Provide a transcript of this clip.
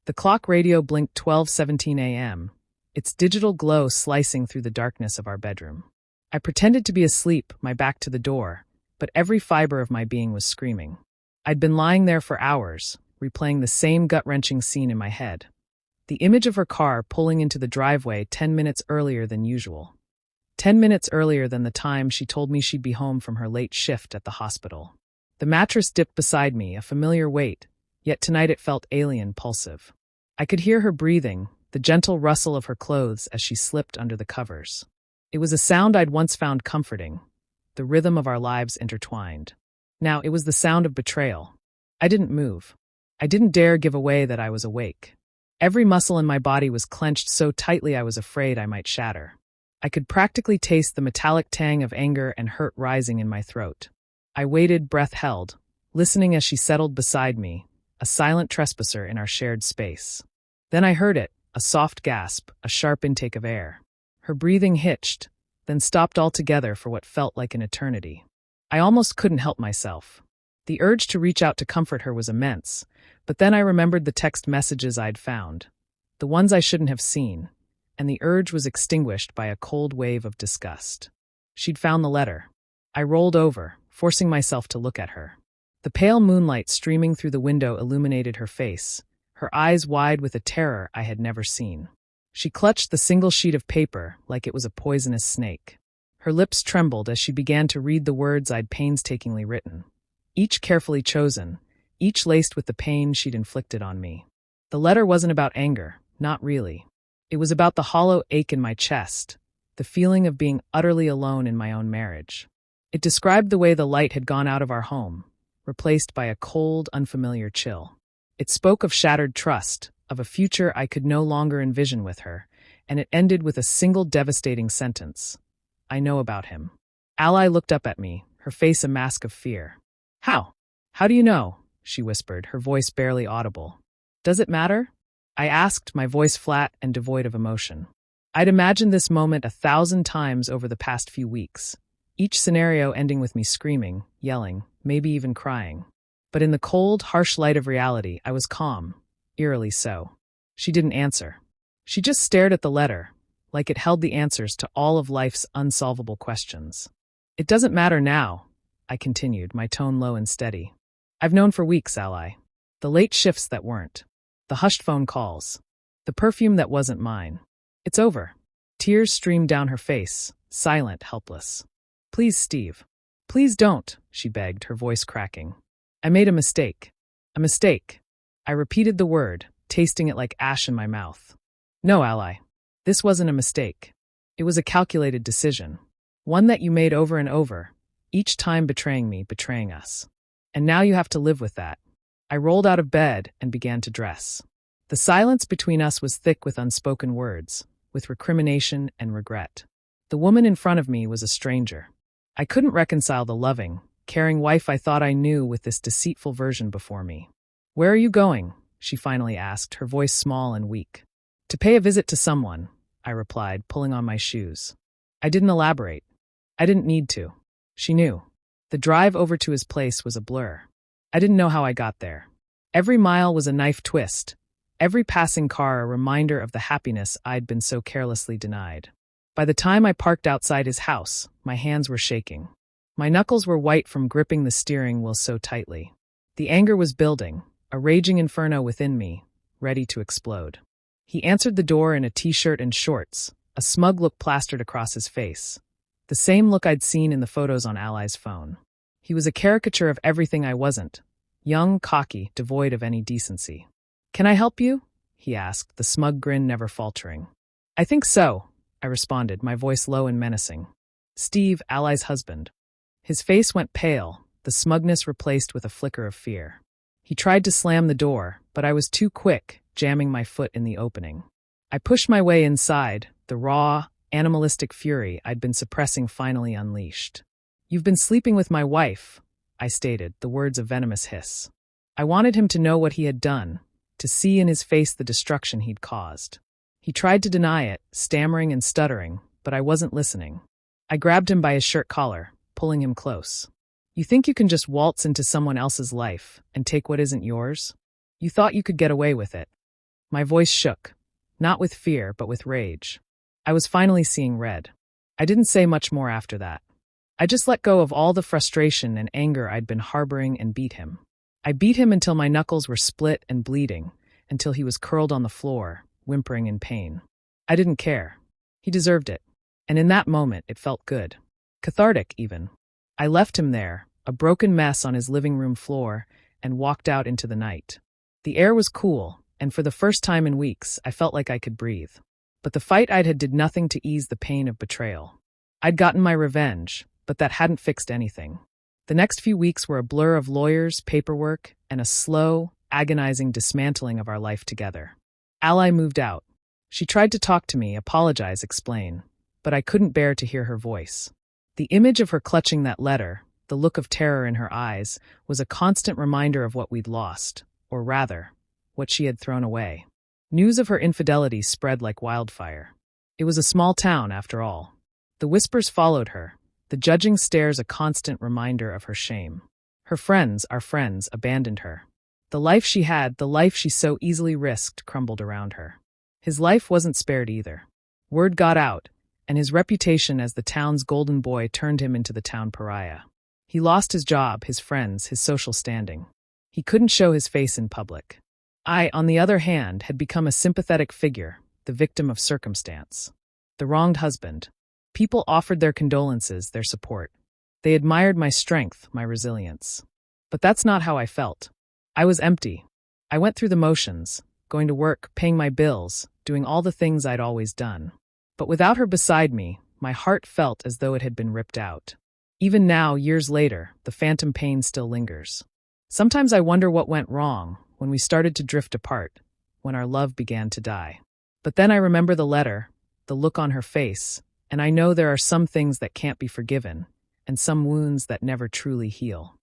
The clock radio blinked 12:17 a.m., its digital glow slicing through the darkness of our bedroom. I pretended to be asleep, my back to the door, but every fiber of my being was screaming. I'd been lying there for hours, replaying the same gut-wrenching scene in my head. The image of her car pulling into the driveway 10 minutes earlier than usual. 10 minutes earlier than the time she told me she'd be home from her late shift at the hospital. The mattress dipped beside me, a familiar weight, yet tonight it felt alien, pulsive. I could hear her breathing, the gentle rustle of her clothes as she slipped under the covers. It was a sound I'd once found comforting, the rhythm of our lives intertwined. Now it was the sound of betrayal. I didn't move. I didn't dare give away that I was awake. Every muscle in my body was clenched so tightly I was afraid I might shatter. I could practically taste the metallic tang of anger and hurt rising in my throat. I waited, breath held, listening as she settled beside me, a silent trespasser in our shared space. Then I heard it, a soft gasp, a sharp intake of air. Her breathing hitched, then stopped altogether for what felt like an eternity. I almost couldn't help myself. The urge to reach out to comfort her was immense, but then I remembered the text messages I'd found, the ones I shouldn't have seen, and the urge was extinguished by a cold wave of disgust. She'd found the letter. I rolled over, forcing myself to look at her. The pale moonlight streaming through the window illuminated her face, her eyes wide with a terror I had never seen. She clutched the single sheet of paper like it was a poisonous snake. Her lips trembled as she began to read the words I'd painstakingly written, each carefully chosen, each laced with the pain she'd inflicted on me. The letter wasn't about anger, not really. It was about the hollow ache in my chest, the feeling of being utterly alone in my own marriage. It described the way the light had gone out of our home, replaced by a cold, unfamiliar chill. It spoke of shattered trust, of a future I could no longer envision with her, and it ended with a single devastating sentence. I know about him. Ally looked up at me, her face a mask of fear. How? How do you know? She whispered, her voice barely audible. Does it matter? I asked, my voice flat and devoid of emotion. I'd imagined this moment 1,000 times over the past few weeks, each scenario ending with me screaming, yelling, maybe even crying. But in the cold, harsh light of reality, I was calm, eerily so. She didn't answer. She just stared at the letter, like it held the answers to all of life's unsolvable questions. It doesn't matter now, I continued, my tone low and steady. I've known for weeks, Ally. The late shifts that weren't. The hushed phone calls. The perfume that wasn't mine. It's over. Tears streamed down her face, silent, helpless. Please, Steve. Please don't, she begged, her voice cracking. I made a mistake. A mistake. I repeated the word, tasting it like ash in my mouth. No, Ally. This wasn't a mistake. It was a calculated decision. One that you made over and over, each time betraying me, betraying us. And now you have to live with that. I rolled out of bed and began to dress. The silence between us was thick with unspoken words, with recrimination and regret. The woman in front of me was a stranger. I couldn't reconcile the loving, caring wife I thought I knew with this deceitful version before me. Where are you going? She finally asked, her voice small and weak. To pay a visit to someone, I replied, pulling on my shoes. I didn't elaborate. I didn't need to. She knew. The drive over to his place was a blur. I didn't know how I got there. Every mile was a knife twist, every passing car a reminder of the happiness I'd been so carelessly denied. By the time I parked outside his house, my hands were shaking. My knuckles were white from gripping the steering wheel so tightly. The anger was building, a raging inferno within me, ready to explode. He answered the door in a t-shirt and shorts, a smug look plastered across his face. The same look I'd seen in the photos on Ally's phone. He was a caricature of everything I wasn't. Young, cocky, devoid of any decency. Can I help you? He asked, the smug grin never faltering. I think so, I responded, my voice low and menacing. Steve, Ally's husband. His face went pale, the smugness replaced with a flicker of fear. He tried to slam the door, but I was too quick, jamming my foot in the opening. I pushed my way inside, the raw, animalistic fury I'd been suppressing finally unleashed. You've been sleeping with my wife, I stated, the words a venomous hiss. I wanted him to know what he had done, to see in his face the destruction he'd caused. He tried to deny it, stammering and stuttering, but I wasn't listening. I grabbed him by his shirt collar, pulling him close. You think you can just waltz into someone else's life and take what isn't yours? You thought you could get away with it. My voice shook, not with fear, but with rage. I was finally seeing red. I didn't say much more after that. I just let go of all the frustration and anger I'd been harboring and beat him. I beat him until my knuckles were split and bleeding, until he was curled on the floor, whimpering in pain. I didn't care. He deserved it. And in that moment, it felt good. Cathartic, even. I left him there, a broken mess on his living room floor, and walked out into the night. The air was cool, and for the first time in weeks, I felt like I could breathe. But the fight I'd had did nothing to ease the pain of betrayal. I'd gotten my revenge, but that hadn't fixed anything. The next few weeks were a blur of lawyers, paperwork, and a slow, agonizing dismantling of our life together. Ally moved out. She tried to talk to me, apologize, explain, but I couldn't bear to hear her voice. The image of her clutching that letter, the look of terror in her eyes, was a constant reminder of what we'd lost, or rather, what she had thrown away. News of her infidelity spread like wildfire. It was a small town, after all. The whispers followed her, the judging stares a constant reminder of her shame. Her friends, our friends, abandoned her. The life she had, the life she so easily risked, crumbled around her. His life wasn't spared either. Word got out, and his reputation as the town's golden boy turned him into the town pariah. He lost his job, his friends, his social standing. He couldn't show his face in public. I, on the other hand, had become a sympathetic figure, the victim of circumstance. The wronged husband. People offered their condolences, their support. They admired my strength, my resilience. But that's not how I felt. I was empty. I went through the motions, going to work, paying my bills, doing all the things I'd always done. But without her beside me, my heart felt as though it had been ripped out. Even now, years later, the phantom pain still lingers. Sometimes I wonder what went wrong, when we started to drift apart, when our love began to die. But then I remember the letter, the look on her face, and I know there are some things that can't be forgiven, and some wounds that never truly heal.